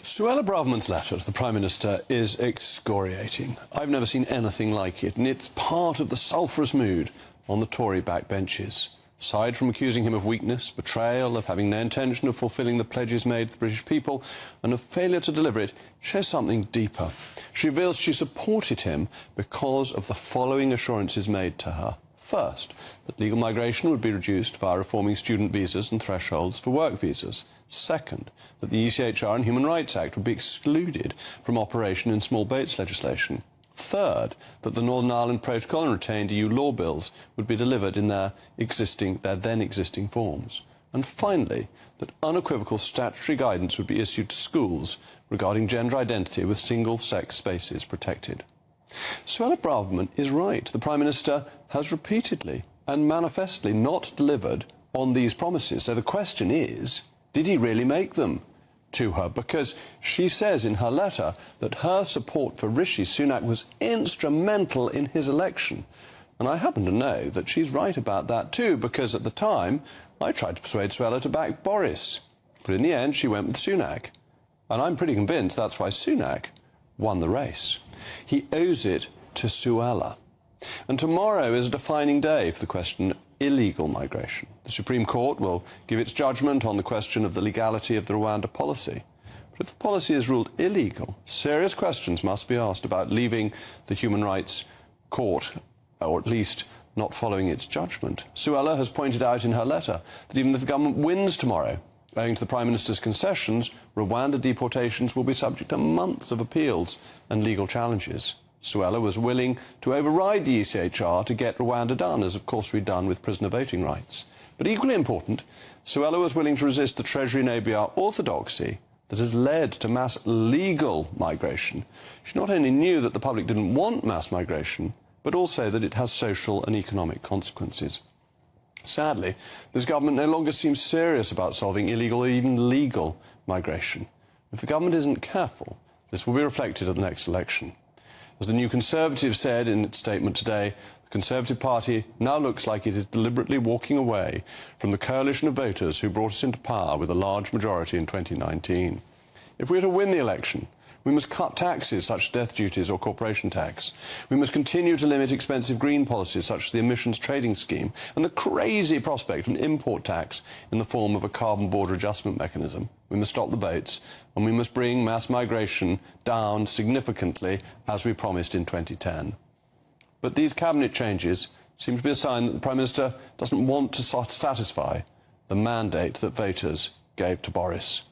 Suella Braverman's letter to the Prime Minister is excoriating. I've never seen anything like it, and it's part of the sulphurous mood on the Tory backbenches. Aside from accusing him of weakness, betrayal, of having no intention of fulfilling the pledges made to the British people, and of failure to deliver it, shows something deeper. She reveals she supported him because of the following assurances made to her. First, that legal migration would be reduced via reforming student visas and thresholds for work visas. Second, that the ECHR and Human Rights Act would be excluded from operation in small boats legislation. Third, that the Northern Ireland Protocol and retained EU law bills would be delivered in their then existing forms. And finally, that unequivocal statutory guidance would be issued to schools regarding gender identity with single-sex spaces protected. Suella Braverman is right. The Prime Minister has repeatedly and manifestly not delivered on these promises. So the question is, did he really make them to her? Because she says in her letter that her support for Rishi Sunak was instrumental in his election. And I happen to know that she's right about that too, because at the time I tried to persuade Suella to back Boris. But in the end she went with Sunak. And I'm pretty convinced that's why Sunak won the race. He owes it to Suella. And tomorrow is a defining day for the question of illegal migration. The Supreme Court will give its judgment on the question of the legality of the Rwanda policy. But if the policy is ruled illegal, serious questions must be asked about leaving the Human Rights Court, or at least not following its judgment. Suella has pointed out in her letter that even if the government wins tomorrow, owing to the Prime Minister's concessions, Rwanda deportations will be subject to months of appeals and legal challenges. Suella was willing to override the ECHR to get Rwanda done, as of course we'd done with prisoner voting rights. But equally important, Suella was willing to resist the Treasury and ABR orthodoxy that has led to mass legal migration. She not only knew that the public didn't want mass migration, but also that it has social and economic consequences. Sadly, this government no longer seems serious about solving illegal or even legal migration. If the government isn't careful, this will be reflected at the next election. As the New Conservative said in its statement today, the Conservative Party now looks like it is deliberately walking away from the coalition of voters who brought us into power with a large majority in 2019. If we are to win the election, we must cut taxes such as death duties or corporation tax. We must continue to limit expensive green policies such as the emissions trading scheme and the crazy prospect of an import tax in the form of a carbon border adjustment mechanism. We must stop the votes, and we must bring mass migration down significantly as we promised in 2010. But these cabinet changes seem to be a sign that the Prime Minister doesn't want to satisfy the mandate that voters gave to Boris.